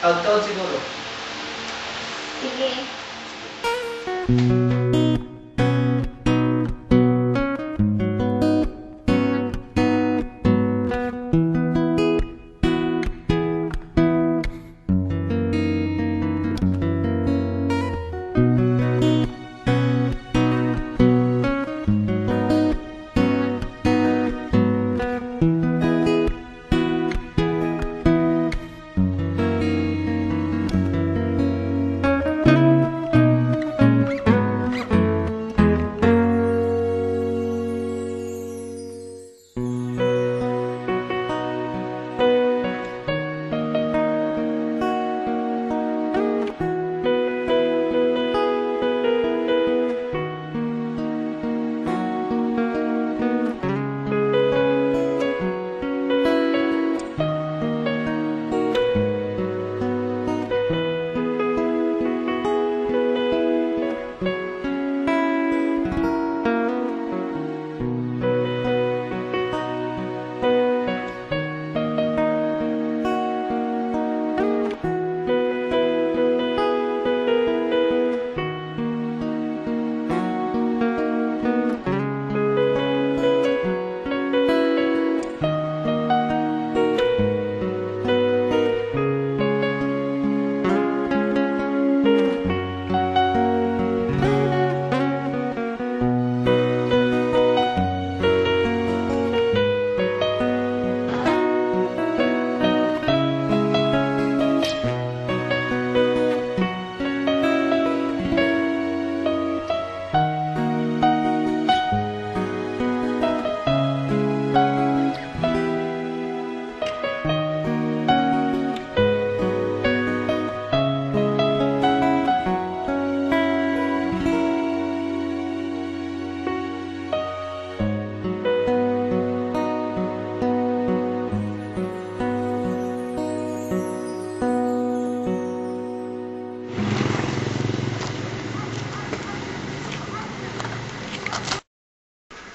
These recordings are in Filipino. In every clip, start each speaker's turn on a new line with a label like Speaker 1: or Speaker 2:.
Speaker 1: Outbound siguro.
Speaker 2: Sige.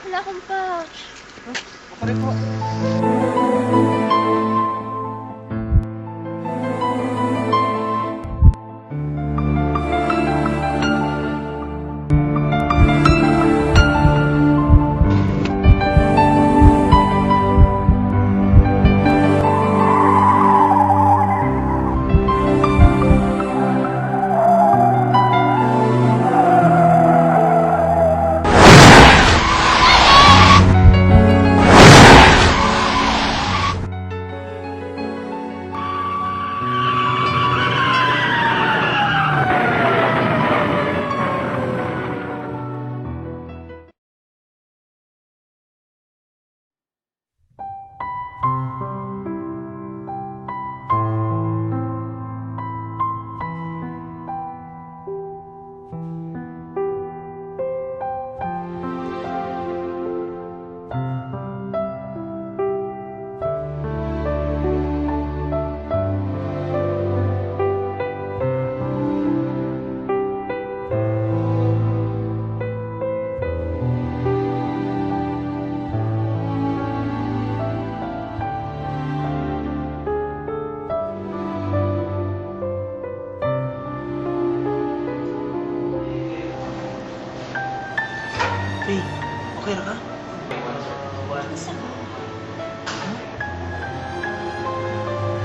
Speaker 2: Wala akong pouch.
Speaker 1: Ako rin po. Hey, okay na ka?
Speaker 2: Basta ko.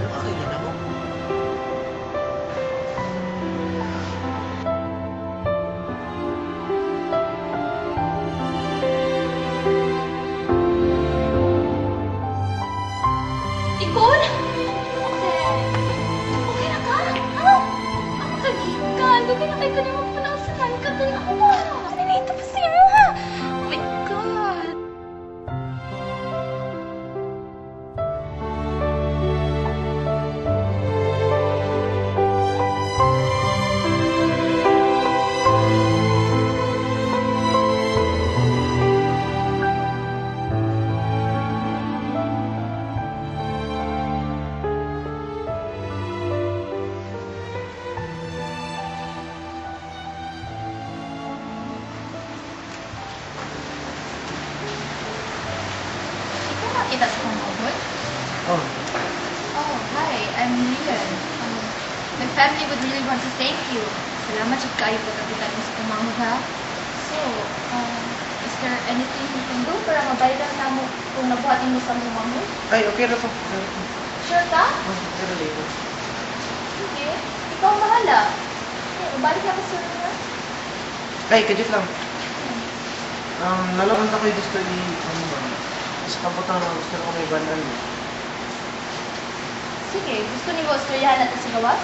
Speaker 1: Nakakailan ako.
Speaker 2: Ipon! Okay. Okay na ka? Ha? Ako kagikan. Dugay na kay kanina magpanangsanan ka. Tanaw mo. Sinito pa siya mo ha. Oh my God. Kita sa pangkabot?
Speaker 1: Oh,
Speaker 2: Oh, hi. I'm Lian. My family would really want to thank you. Salamat siya kayo pagkapitan mo sa kumamod, ha? So, is there anything you can do para mabayaran na mo kung nabuhatin mo sa kumamod?
Speaker 1: Ay, okay na po. Okay na po.
Speaker 2: Sure ka?
Speaker 1: Pero later.
Speaker 2: Sige. Ikaw ang bahala. Okay, balik ako sa inyo.
Speaker 1: Ay, kadit lang. Nalaman ako yung gusto ni, sa kabutan na gusto ko may banan.
Speaker 2: Sige, gusto niyo istoryahan natin sa gawas?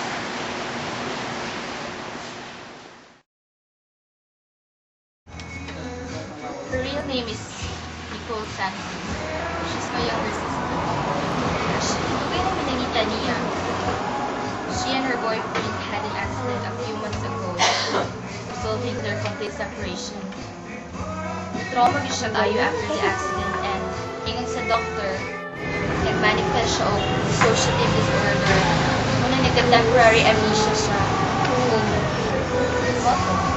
Speaker 2: Her real name is Nicole Santos. She's my younger sister. Tugay na pinanita niya. She and her boyfriend had an accident a few months ago, resulting in their complete separation. Trauma gyud siya kayo after the accident and ingon sa doctor, nag-manifest siya og dissociative disorder. Muna nagka-temporary amnesia siya.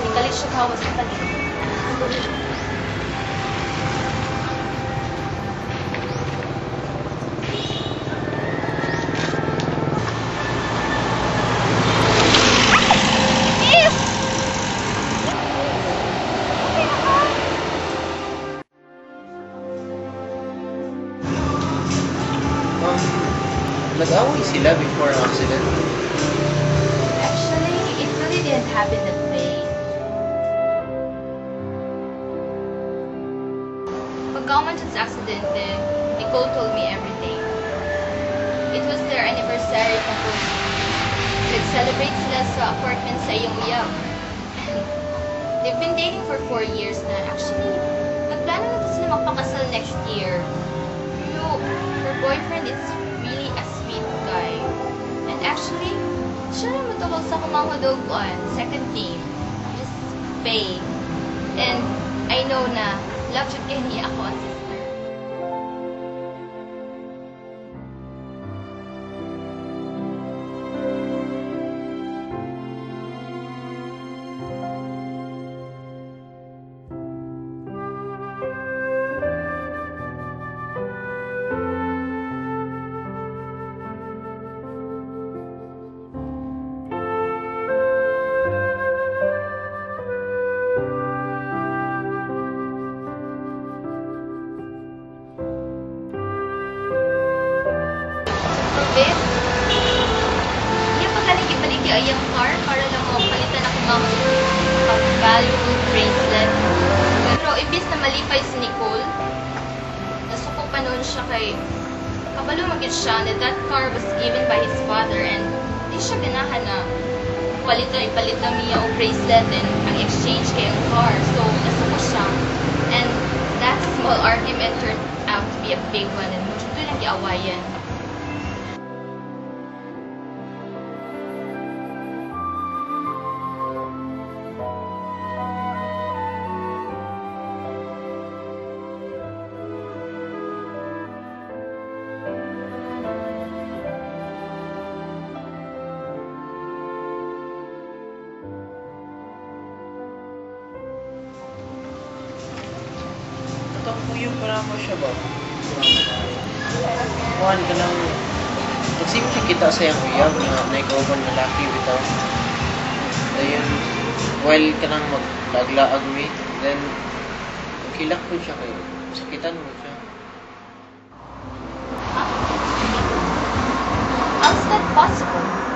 Speaker 2: Ikalit siya kawas sa palit.
Speaker 1: Nag-away sila before ang accident.
Speaker 2: Actually, it really didn't happen that way. Pagkauman sa accident, Nicole told me everything. It was their anniversary tapos nag-celebrate sila sa apartment sa iyong uyab. They've been dating for 4 years na. Actually, nagplano na to sila magpakasal next year. Pero her boyfriend is really a sweet guy. And actually, siya rin matawag sa kumangod second team. Just Faye. And I know na love siya kay niya ako as sister. Beth, niya pagkaligi-baligi ay ang car para lang palitan ako mga valuable bracelet. Pero ibis na malipay si Nicole, nasuko pa noon siya kay kabalo magit siya na that car was given by his father and di siya ganahan na ipalit na niya o bracelet and ang exchange kay ang car. So, nasuko siya. And that small argument turned out to be a big one and mucho doon lang giawayan.
Speaker 1: Itong puyo para mo siya ba? Kuhan ka lang. Nagsipin kita sa iyang uyab na naikauban na laki bitaw. Dayon, while ka nang maglaglaag mi, then kilak ko siya kayo. Sakitan mo siya.
Speaker 2: How's that possible?